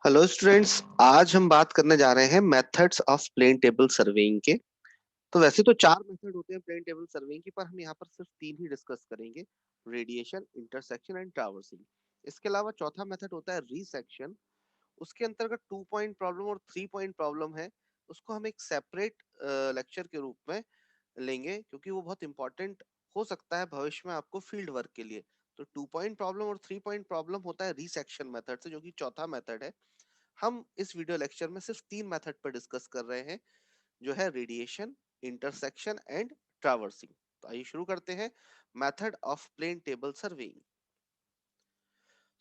Hello students, आज हम बात करने जा रहे हैं methods of plane table surveying के। तो वैसे तो चार मेथड होते हैं प्लेन टेबल सर्वेइंग की, पर हम यहाँ पर सिर्फ तीन ही डिस्कस करेंगे। Radiation, intersection and traversing. इसके अलावा चौथा मेथड होता है रीसेक्शन। उसके अंतर्गत 2 पॉइंट प्रॉब्लम और 3 पॉइंट प्रॉब्लम है। उसको हम एक सेपरेट लेक्चर के रूप में लेंगे, क्योंकि वो बहुत इंपॉर्टेंट हो सकता है भविष्य में आपको फील्ड वर्क के लिए। तो 2 पॉइंट प्रॉब्लम और 3 पॉइंट प्रॉब्लम होता है रीसेक्शन मेथड से, जो कि चौथा मेथड है। हम इस वीडियो लेक्चर में सिर्फ तीन मेथड पर डिस्कस कर रहे हैं, जो है रेडिएशन, इंटरसेक्शन एंड ट्रैवर्सिंग। तो आइए शुरू करते हैं method of plane table surveying.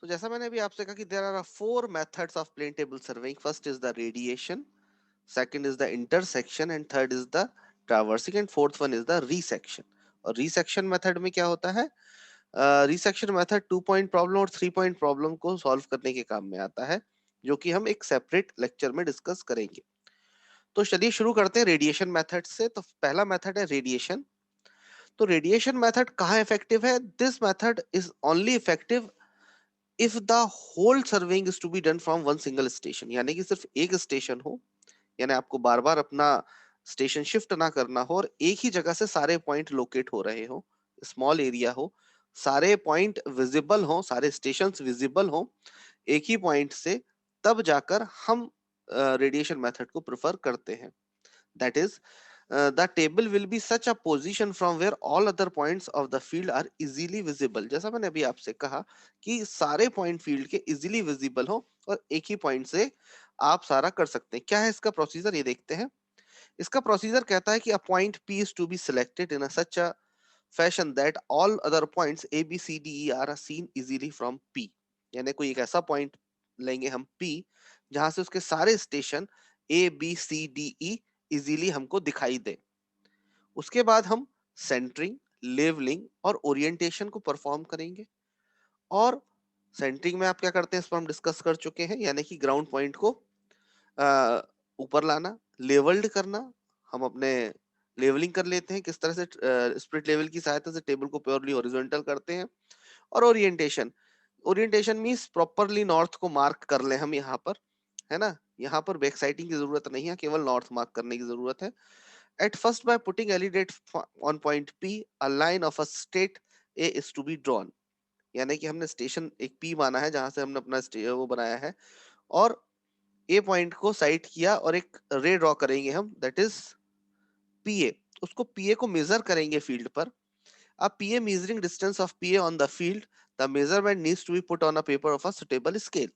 तो जैसा मैंने अभी आपसे कहा कि there are four methods of plane table surveying. First is the radiation, second is the intersection and third is the traversing and fourth one is the resection. और resection method में क्या होता है? रिसेक्शन मेथड 2 पॉइंट प्रॉब्लम और 3 point problem को solve करने के काम में आता है, जो कि हम एक सेपरेट लेक्चर में डिस्कस करेंगे। तो चलिए शुरू करते हैं रेडिएशन मेथड से। तो पहला मेथड है रेडिएशन। तो रेडिएशन मेथड कहाँ इफेक्टिव है? This method is only effective if the whole surveying is to be done from one single station, यानी कि सिर्फ एक स्टेशन हो, यानी आपको बार बार अपना स्टेशन शिफ्ट ना करना हो और एक ही जगह से सारे पॉइंट लोकेट हो रहे हो, स्मॉल एरिया हो, सारे पॉइंट विजिबल हो, सारे स्टेशन विजिबल हो एक ही पॉइंट से, तब जाकर हम रेडिएशन मेथड को प्रेफर करते हैं। That is, the table will be such a position from where all other points of the field are easily visible। जैसा मैंने अभी आपसे कहा कि सारे पॉइंट फील्ड के इजीली विजिबल हो और एक ही पॉइंट से आप सारा कर सकते हैं। क्या है इसका प्रोसीजर, ये देखते हैं। इसका प्रोसीजर कहता है कि a point P is to be selected in a such a fashion that all other points A B C D E are seen easily from P। यानी कोई एक ऐसा पॉइंट लेंगे हम P, जहां से उसके सारे station A B C D E easily हमको दिखाई दे। उसके बाद हम सेंटरिंग, लेवलिंग और ओरिएंटेशन को परफॉर्म करेंगे। और सेंटरिंग में आप क्या करते हैं, इस पर हम डिस्कस कर चुके हैं, यानी कि ग्राउंड पॉइंट को अ, ऊपर लाना। लेवल्ड करना, हम अपने लेवलिंग कर लेते हैं, किस तरह से स्प्लिट लेवल की सहायता से टेबल को प्योरली हॉरिजॉन्टल करते हैं। और orientation, orientation means properly north को मार्क कर ले हम यहाँ पर, है ना। यहाँ पर बैक साइटिंग की जरूरत नहीं है, केवल नॉर्थ मार्क करने की जरूरत है। At first, by putting any date on point P, a line of a state A is to be drawn। यानी कि हमने स्टेशन एक P माना है, जहां से हमने अपना वो बनाया है, और A पॉइंट को साइट किया और एक रे ड्रॉ करेंगे हम, दैट इज PA। उसको PA को मेजर करेंगे फील्ड पर। अब PA measuring distance of PA on the field, the measurement needs to be put on a paper of a suitable scale।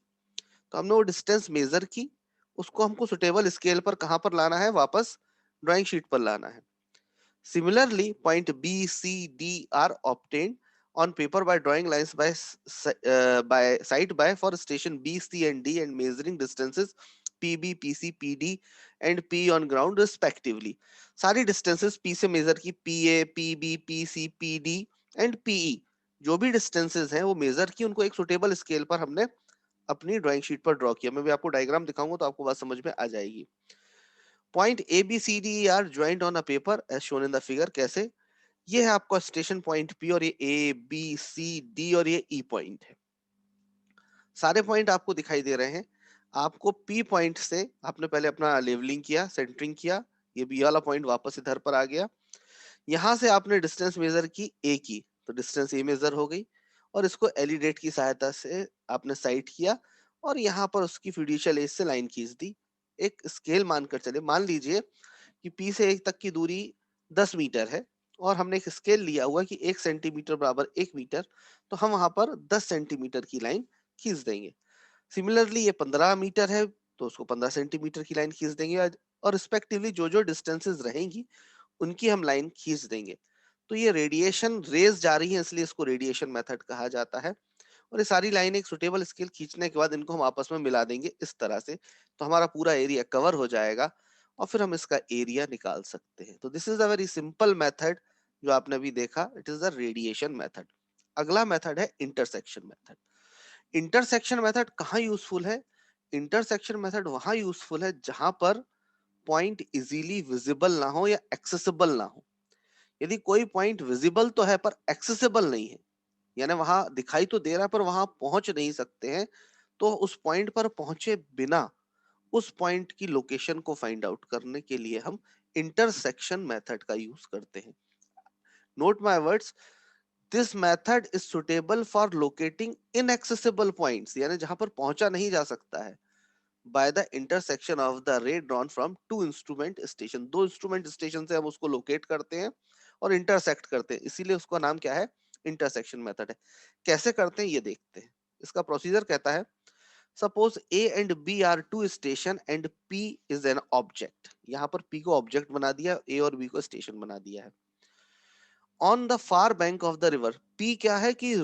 तो हमने वो डिस्टेंस मेजर की, उसको हमको सुटेबल स्केल पर कहां पर लाना है? वापस ड्राइंग शीट पर लाना है। Similarly, point B, C, D are obtained on paper by drawing lines by side by for station B, C, and D and measuring distances PB, PC, PD and P on ground respectively। सारी distances P से measure की, PA, PB, PC, PD and PE, जो भी distances हैं वो measure की, उनको एक suitable scale पर हमने अपनी ड्राइंग शीट पर ड्रॉ किया। मैं भी आपको डायग्राम दिखाऊंगा तो आपको बात समझ में आ जाएगी। Point A B C D are joint on a paper as shown in the figure. कैसे? ये है आपका स्टेशन पॉइंट पी, और ये ए बी सी डी और ये ई पॉइंट है। सारे पॉइंट आपको दिखाई दे रहे हैं। आपको पी पॉइंट से आपने पहले अपना लेवलिंग किया, सेंटरिंग किया, ये बी वाला पॉइंट वापस इधर पर आ गया। यहाँ से आपने डिस्टेंस मेजर की ए की, तो डिस्टेंस ए मेजर हो गई, और इसको एलिडेट की सहायता से आपने साइट किया, और यहाँ पर उसकी फिड्यूशियल एज से लाइन खींच दी। एक स्केल मानकर चले, मान लीजिए कि पी से एक तक की दूरी 10 मीटर है, और हमने एक स्केल लिया हुआ कि 1 सेंटीमीटर बराबर 1 मीटर, तो हम वहां पर 10 सेंटीमीटर की लाइन खींच देंगे। सिमिलरली ये 15 मीटर है, तो उसको 15 सेंटीमीटर की लाइन खींच देंगे, और रिस्पेक्टिवली जो जो डिस्टेंसेस रहेंगी उनकी हम लाइन खींच देंगे। तो ये रेडिएशन रेज जा रही है, इसलिए इसको रेडिएशन मेथड कहा जाता है। और ये सारी लाइन एक सुटेबल स्केल खींचने के बाद इनको हम आपस में मिला देंगे इस तरह से, तो हमारा पूरा एरिया कवर हो जाएगा, और फिर हम इसका एरिया निकाल सकते हैं। तो this is a very simple method जो आपने अभी देखा, it is the radiation method. अगला मेथड है इंटरसेक्शन मेथड। इंटरसेक्शन मेथड कहाँ यूजफुल है? इंटरसेक्शन मेथड वहां यूजफुल है जहां पर पॉइंट इजीली विजिबल ना हो या एक्सेसिबल ना हो। यदि कोई पॉइंट विजिबल तो है पर एक्सेसिबल नहीं है, यानी वहां दिखाई तो दे रहा है पर वहां पहुंच नहीं सकते हैं, तो उस पॉइंट पर पहुंचे बिना उस पॉइंट की लोकेशन को फाइंड आउट करने के लिए हम इंटरसेक्शन मेथड का यूज करते हैं। Note my words, this method is suitable for locating inaccessible points, यानी जहां पर पहुंचा नहीं जा सकता है, by the intersection of the ray drawn from two instrument station. दो इंस्ट्रूमेंट स्टेशन से हम उसको लोकेट करते हैं और इंटरसेक्ट करते हैं, इसीलिए उसका नाम क्या है, इंटरसेक्शन मेथड है। कैसे करते हैं ये देखते हैं। इसका प्रोसीजर कहता है, suppose A and B are two station and P is an object. यहाँ पर पी को ऑब्जेक्ट बना दिया, ए और बी को स्टेशन बना दिया है। On the far bank of the river, P क्या है कि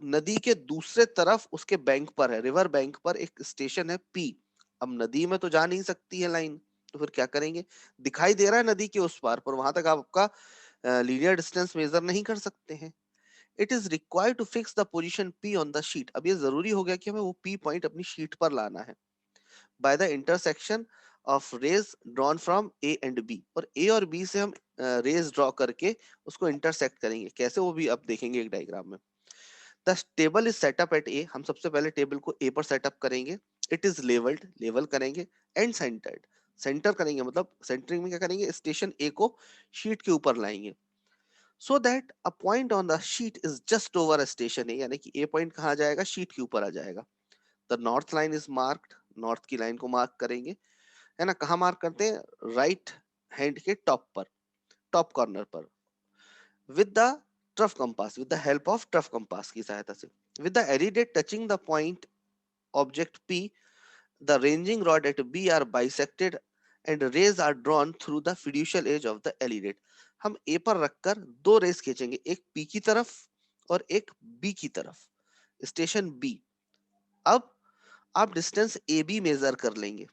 नदी के दूसरे तरफ उसके बैंक पर है, रिवर बैंक पर एक स्टेशन है पी। अब नदी में तो जा नहीं सकती है लाइन, तो फिर क्या करेंगे, दिखाई दे रहा है नदी के उस पार, पर वहां तक आप आपका लीनियर डिस्टेंस मेजर नहीं कर सकते हैं। It is required to fix the position P on the sheet. अब ये जरूरी हो गया कि हमें वो पी पॉइंट अपनी शीट पर लाना है, by the intersection of rays drawn from A and B. और ए और बी से हम रेज ड्रॉ करके उसको इंटरसेक्ट करेंगे। कैसे, वो भी अब देखेंगे एक डायग्राम में। The table is set up at A, हम सबसे पहले टेबल को ए पर सेटअप करेंगे। इट इज लेवल्ड, लेवल करेंगे, एंड सेंटर्ड, सेंटर करेंगे, मतलब सेंटरिंग में क्या करेंगे, स्टेशन ए को शीट के ऊपर लाएंगे, so that a point on the sheet is just over station A, यानी कि ए पॉइंट कहाँ आ जाएगा, शीट के ऊपर आ जाएगा। The north line is marked, north की लाइन को मार्क करेंगे, है ना। कहाँ मार्क करते हैं, राइट हैंड के टॉप पर, टॉप कॉर्नर पर, with the trough compass, with the help of trough compass की सहायता से। With the alidade touching the point object P, the ranging rod at B are bisected and rays are drawn through the fiducial edge of the alidade. हम ए पर रखकर दो race खींचेंगे, एक P की तरफ और एक बी की तरफ, स्टेशन बी। अब आप डिस्टेंस ए बी मेजर कर लेंगे,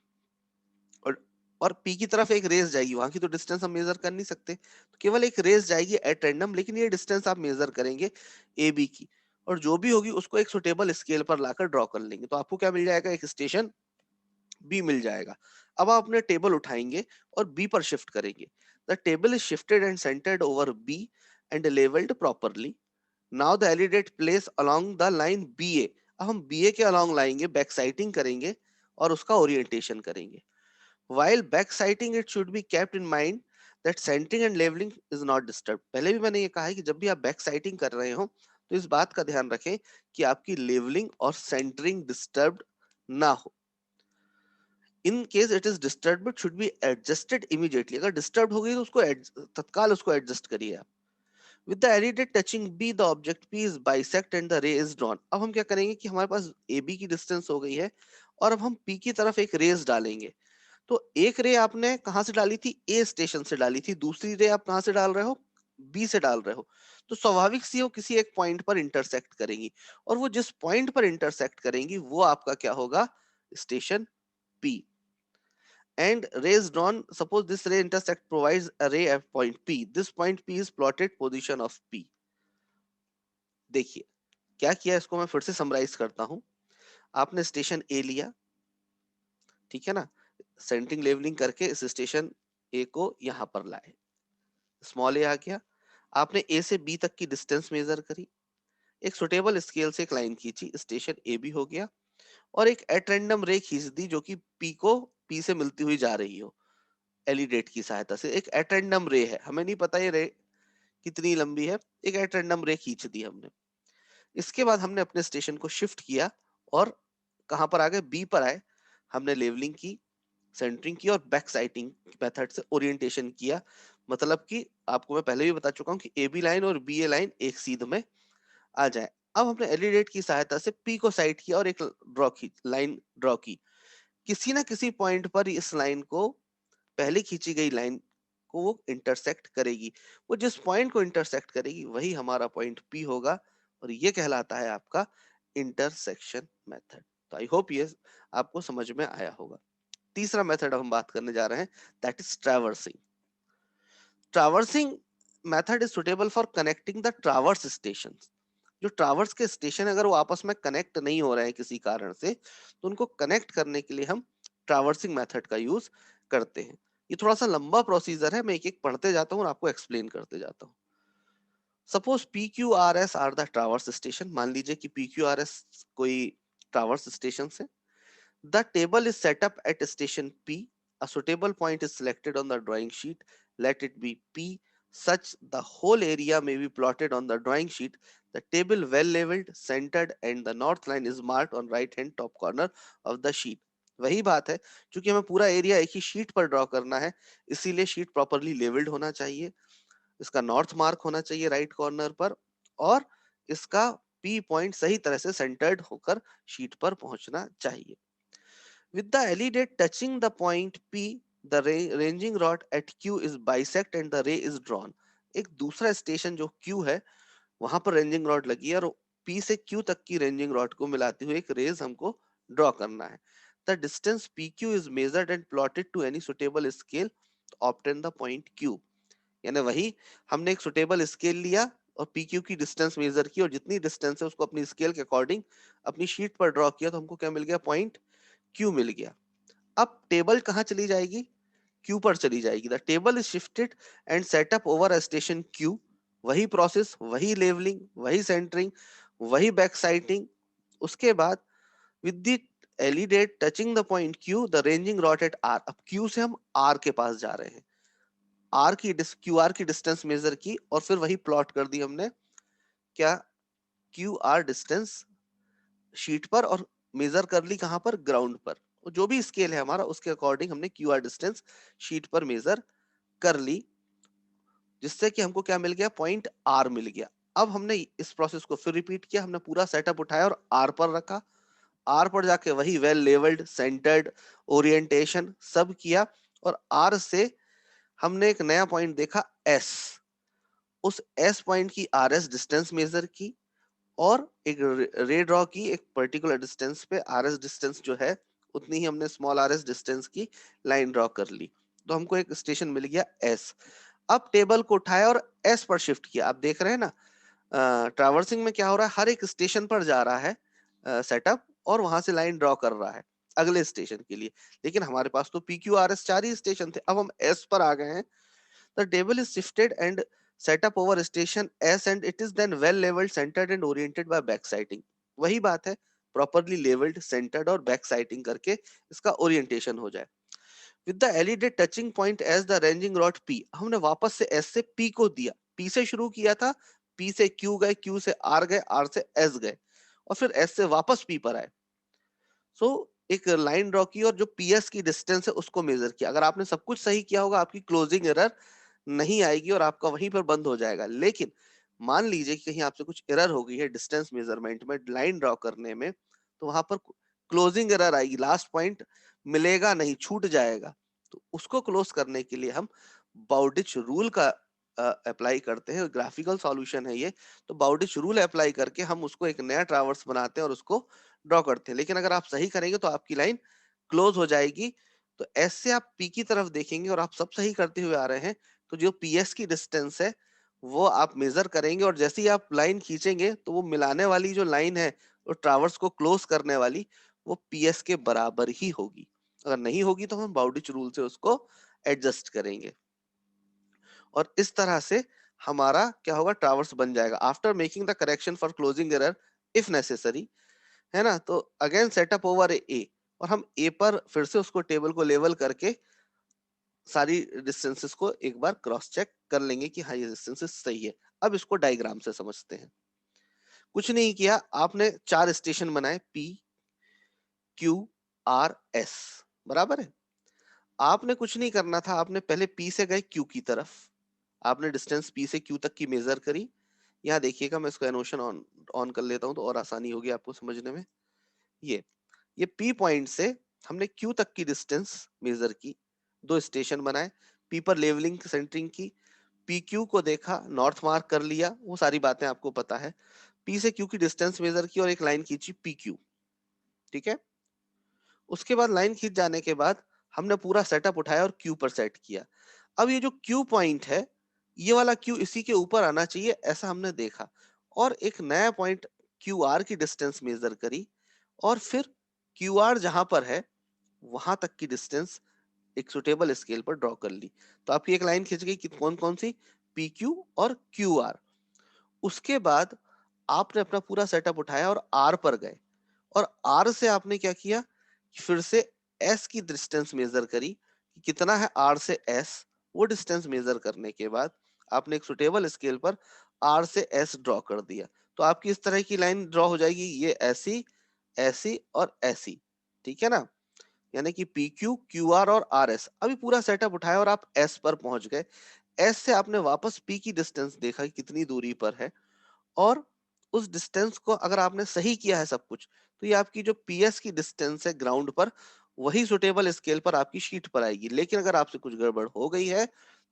और पी की तरफ एक रेस जाएगी, वहां की तो डिस्टेंस हम मेजर कर नहीं सकते, तो केवल एक रेस जाएगी एट रैंडम, लेकिन ये डिस्टेंस आप मेजर करेंगे ए बी की, और जो भी होगी उसको एक सुटेबल स्केल पर लाकर ड्रॉ कर लेंगे, तो आपको क्या मिल जाएगा, एक स्टेशन बी मिल जाएगा। अब आप अपने टेबल उठाएंगे और बी पर शिफ्ट करेंगे। The table is shifted and centred over B and levelled properly. Now the alidade place along the line B A. अब हम बी ए के अलोंग लाएंगे, बैक साइटिंग करेंगे और उसका ओरिएंटेशन करेंगे। While backsighting, it should be kept in mind that centering and leveling is not disturbed। पहले भी मैंने ये कहा है कि जब भी आप बैकसाइटिंग कर रहे हो तो इस बात का ध्यान रखें कि आपकी लेवलिंग और सेंटरिंग डिस्टर्ब्ड ना हो। In case it is disturbed, it should be adjusted immediately. अगर डिस्टर्ब हो गई तो उसको तत्काल उसको एडजस्ट करिए आप। With the alidade touching B the object P is bisect and the ray is drawn. अब हम क्या करेंगे कि हमारे पास ए बी की डिस्टेंस हो गई है, और अब हम पी की तरफ एक रेस डालेंगे। तो एक रे आपने कहां से डाली थी, ए स्टेशन से डाली थी, दूसरी रे आप कहां से डाल रहे हो, बी से डाल रहे हो। तो स्वाभाविक सी वो किसी एक पॉइंट पर इंटरसेक्ट करेंगी, और वो जिस पॉइंट पर इंटरसेक्ट करेंगी वो आपका क्या होगा, station P. And rays drawn, suppose this ray intersect provides a ray at point p, this point p is plotted position of p। देखिए क्या किया, इसको मैं फिर से समराइज करता हूं। आपने स्टेशन ए लिया, ठीक है ना, सेंटरिंग लेवलिंग करके इस स्टेशन ए को यहां पर लाए, स्मॉल ए आ गया। आपने ए से बी तक की डिस्टेंस मेजर करी, एक सुटेबल स्केल से एक लाइन खींची, स्टेशन ए बी हो गया, और एक एट रैंडम रे खींच दी जो कि पी को पी से मिलती हुई जा रही हो, एलिडेट की सहायता से। एक एट रैंडम रे है, हमें नहीं पता ये रे कितनी लंबी है, एक एट रैंडम रे खींच दी हमने। इसके बाद हमने अपने स्टेशन को शिफ्ट किया और कहां पर आ गए, बी पर आए। हमने लेवलिंग की, सेंटरिंग की और बैक साइटिंग मेथड से ओरिएंटेशन किया। मतलब कि आपको मैं पहले भी बता चुका हूं कि ए बी लाइन और बी ए लाइन एक सीध में आ जाए। अब हमने एलिडेट की सहायता से पी को साइड किया और एक ड्रॉ की, लाइन ड्रॉ की। किसी ना किसी पॉइंट पर इस लाइन को, पहले खींची गई लाइन को वो इंटरसेक्ट करेगी। वो जिस पॉइंट को इंटरसेक्ट करेगी वही हमारा पॉइंट पी होगा, और ये कहलाता है आपका इंटरसेक्शन मेथड। तो आई होप ये आपको समझ में आया होगा। तीसरा मेथड हम बात करने जा रहे हैं, that is traversing. Traversing method is suitable for connecting the traverse station. जो ट्रैवर्स के स्टेशन अगर वो आपस में कनेक्ट नहीं हो रहे हैं किसी कारण से, तो उनको कनेक्ट करने के लिए हम ट्रैवर्सिंग मेथड का यूज करते हैं। ये थोड़ा सा लंबा प्रोसीजर है, मैं एक एक पढ़ते जाता हूँ और आपको एक्सप्लेन करते जाता हूँ। Suppose P Q R S R the traverse station. मान लीजिए कि पी क्यू आर एस कोई ट्रावर्स स्टेशन से। The table is set up at station P. A suitable point is selected on the drawing sheet. Let it be P such the whole area may be plotted on the drawing sheet. The table well leveled, centered and the north line is marked on right hand top corner of the sheet. वही बात है, क्योंकि हमें पूरा area एक ही sheet पर draw करना है, इसीलिए शीट प्रॉपरली लेवल्ड होना चाहिए, इसका नॉर्थ मार्क होना चाहिए राइट कॉर्नर पर, और इसका पी पॉइंट सही तरह से सेंटर्ड होकर शीट पर पहुंचना चाहिए। With the LED touching the point P, the ranging rod at Q is bisect and the ray is drawn. एक दूसरा स्टेशन जो Q है, वहां पर रेंजिंग रॉड लगी है और P से Q तक की रेंजिंग रॉड को मिलाते हुए एक रेज हमको ड्रॉ करना है। The distance PQ is measured and plotted to any suitable scale to obtain the point Q. यानी वही हमने एक सुटेबल स्केल लिया और PQ की डिस्टेंस मेजर की और जितनी डिस्टेंस है उसको अपनी स्केल के अकॉर्डिंग अपनी शीट पर ड्रॉ किया, तो हमको क्या मिल गया? पॉइंट Q मिल गया। अब टेबल कहाँ चली जाएगी? Q पर चली जाएगी। The table is shifted and set up over a station Q. वही प्रोसेस, वही लेवलिंग, वही सेंटरिंग, वही बैक साइटिंग। उसके बाद with the alidade touching the point Q, the ranging rod at R. अब Q से हम R के पास जा रहे हैं। QR की डिस्टेंस मेजर की और फिर वही प्लॉट कर दी हमने, क्या? QR डिस्टेंस शीट पर, और मेजर कर ली कहां पर? ग्राउंड पर। जो भी स्केल है हमारा उसके अकॉर्डिंग हमने QR डिस्टेंस शीट पर मेजर कर ली, जिससे कि हमको क्या मिल गया? पॉइंट R मिल गया। अब हमने इस प्रोसेस को फिर रिपीट किया, हमने पूरा सेटअप उठाया और R पर रखा। R पर जाके वही वेल लेवल्ड, सेंटर्ड, ओरिएंटेशन सब किया और R से हमने एक नया पॉइंट देखा S। उस S पॉइंट की RS डिस्टेंस मेजर की और एक रे ड्रॉ की, एक पर्टिकुलर डिस्टेंस पे RS डिस्टेंस जो है उतनी ही हमने स्मॉल RS डिस्टेंस की लाइन ड्रॉ कर ली, तो हमको एक स्टेशन मिल गया S। अब टेबल को उठाया और S पर शिफ्ट किया। आप देख रहे हैं ना, ट्रैवर्सिंग में क्या हो रहा है? हर एक स्टेशन पर जा रहा है सेटअप और वहां से लाइन ड्रॉ कर रहा है अगले स्टेशन के लिए। लेकिन हमारे पास तो PQRS 4 ही स्टेशन थे, अब हम S पर आ गए हैं। The table is shifted and set up over station S and it is then well leveled, centered and oriented by back-sighting. वही बात है, properly leveled, centered और back-sighting करके इसका orientation हो जाए। With the LED touching point as the ranging rod P, हमने वापस से S से P को दिया। P से शुरू किया था, P से Q गए, Q से R गए, R से S गए और फिर S से वापस P पर आए। सो एक लाइन ड्रॉ की और जो PS की डिस्टेंस है उसको मेजर किया। अगर आपने सब कुछ सही किया होगा, आपकी क्लोजिंग एरर नहीं आएगी और आपका वहीं पर बंद हो जाएगा। लेकिन मान लीजिए कि कहीं आपसे कुछ एरर हो गई है डिस्टेंस मेजरमेंट में, लाइन ड्रॉ करने में, तो वहां पर क्लोजिंग एरर आएगी, लास्ट पॉइंट मिलेगा नहीं, छूट जाएगा। तो उसको क्लोज करने के लिए हम बाउडिच रूल का अप्लाई करते हैं। ग्राफिकल सॉल्यूशन है ये, तो बाउडिच रूल अप्लाई करके हम उसको एक नया ट्रावर्स बनाते हैं और उसको ड्रॉ करते हैं। लेकिन अगर आप सही करेंगे तो आपकी लाइन क्लोज हो जाएगी। तो ऐसे आप पी की तरफ देखेंगे और आप सब सही करते हुए आ रहे हैं, तो जो पीएस की डिस्टेंस है वो आप मेजर करेंगे और जैसे ही आप लाइन खींचेंगे तो वो मिलाने वाली जो लाइन है, वो ट्रावर्स को क्लोज करने वाली, वो पीएस के बराबर ही होगी। अगर नहीं होगी तो हम बाउडिच रूल से उसको एडजस्ट करेंगे और इस तरह से हमारा क्या होगा? ट्रावर्स बन जाएगा। After making the correction for closing error if necessary, है ना, तो अगेन सेटअप ओवर ए, और हम ए पर फिर से उसको टेबल को लेवल करके सारी डिस्टेंसेस को एक बार क्रॉस चेक कर लेंगे कि हाँ ये डिस्टेंसेस सही है। अब इसको डायग्राम से समझते हैं। कुछ नहीं किया, आपने 4 स्टेशन बनाए P Q R S, बराबर है। आपने कुछ नहीं करना था, आपने पहले P से गए Q की तरफ, आपने डिस्टेंस P से Q तक की मेजर करी। यहाँ देखिएगा, मैं इसको एनोशन ऑन ऑन कर लेता हूँ तो और आसानी होगी आपको समझने में। ये P पॉइंट से हमने Q तक की डिस्टेंस मेजर की, 2 स्टेशन बनाए, P पर लेवलिंग सेंटरिंग की, PQ को देखा, नॉर्थ मार्क कर लिया, वो सारी बातें आपको पता है। P से Q की डिस्टेंस मेजर की और एक लाइन खींची PQ, ठीक है। उसके बाद लाइन खींच जाने के बाद हमने पूरा सेटअप उठाया और Q पर सेट किया। अब ये जो Q पॉइंट है, ये वाला Q इसी के ऊपर आना चाहिए, ऐसा हमने देखा और एक नया पॉइंट QR की डिस्टेंस मेजर करी और फिर QR जहां पर है वहां तक की डिस्टेंस एक सुटेबल स्केल पर ड्रॉ कर ली। तो आपकी एक लाइन खिंच गई कि कौन कौन सी? PQ और QR। उसके बाद आपने अपना पूरा सेटअप उठाया और R पर गए और आर से आपने क्या किया, फिर से एस की डिस्टेंस मेजर करी कि कितना है आर से एस। वो डिस्टेंस मेजर करने के बाद आपने एक सुटेबल स्केल पर आर से एस ड्रॉ कर दिया। तो आपकी इस तरह की लाइन ड्रॉ हो जाएगी, ये ऐसी, ऐसी और ऐसी, ठीक है ना। यानी कि पी क्यू, क्यू आर और आर एस। अभी पूरा सेटअप उठाया और आप एस पर पहुंच गए। एस से आपने वापस पी की डिस्टेंस देखा कि कितनी दूरी पर है, और उस डिस्टेंस को अगर आपने सही किया है सब कुछ, तो ये आपकी जो पीएस की डिस्टेंस है ग्राउंड पर, वही सुटेबल स्केल पर आपकी शीट पर आएगी। लेकिन अगर आपसे कुछ गड़बड़ हो गई है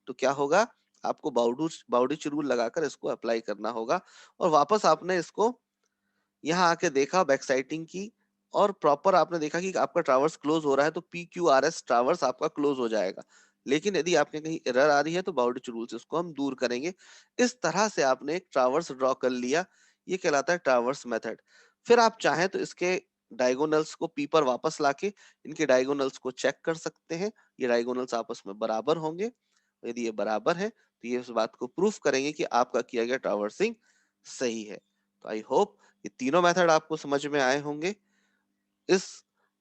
तो क्या होगा, आपको बाउडीच रूल लगाकर इसको अप्लाई करना होगा। और वापस आपने इसको यहाँ आके देखा बैक साइटिंग की, और प्रॉपर आपने देखा कि आपका ट्रावर्स क्लोज हो रहा है, तो P Q R S traverse आपका क्लोज हो जाएगा। लेकिन यदि आपके कहीं एरर आ रही है तो बाउंड्री रूल से उसको हम दूर करेंगे। इस तरह से आपने एक ट्रावर्स ड्रॉ कर लिया, ये कहलाता है ट्रावर्स मेथड। फिर आप चाहें तो इसके डायगोनल्स को पी पर वापस लाके इनके डायगोनल्स को चेक कर सकते हैं, ये डायगोनल्स आपस में बराबर होंगे। यदि ये बराबर है तो ये इस बात को प्रूफ करेंगे कि आपका किया गया ट्रावर्सिंग सही है। तो आई होप ये तीनों मेथड आपको समझ में आए होंगे। इस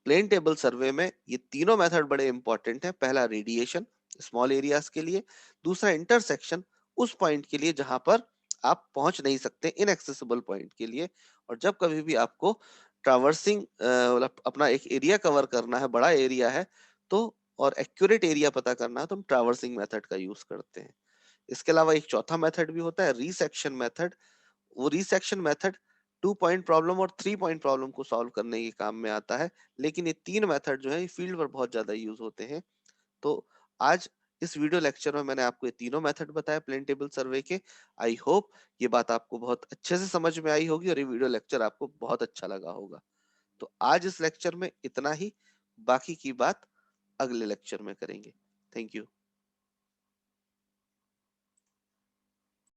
प्लेन टेबल सर्वे में ये तीनों मेथड बड़े इंपॉर्टेंट है। पहला रेडिएशन स्मॉल एरियाज के लिए, दूसरा इंटरसेक्शन उस पॉइंट के लिए जहां पर आप पहुंच नहीं सकते, इनएक्सेसिबल पॉइंट के लिए। और जब कभी भी आपको ट्रावर्सिंग मतलब अपना एक एरिया कवर करना है, बड़ा एरिया है, तो और एक्यूरेट एरिया पता करना है, तो हम ट्रावर्सिंग मेथड का यूज करते हैं। इसके अलावा एक चौथा मेथड भी होता है, रिसेक्शन मेथड। वो रिसेक्शन मेथड 2 पॉइंट प्रॉब्लम और 3 पॉइंट प्रॉब्लम को सॉल्व करने के काम में आता है। लेकिन ये तीन मेथड जो है फील्ड पर बहुत ज्यादा यूज होते हैं। तो आज इस वीडियो लेक्चर में मैंने आपको ये तीनों मेथड बताया प्लेन टेबल सर्वे के। आई होप ये बात आपको बहुत अच्छे से समझ में आई होगी और ये वीडियो लेक्चर आपको बहुत अच्छा लगा होगा। तो आज इस लेक्चर में इतना ही, बाकी की बात अगले लेक्चर में करेंगे। Thank you.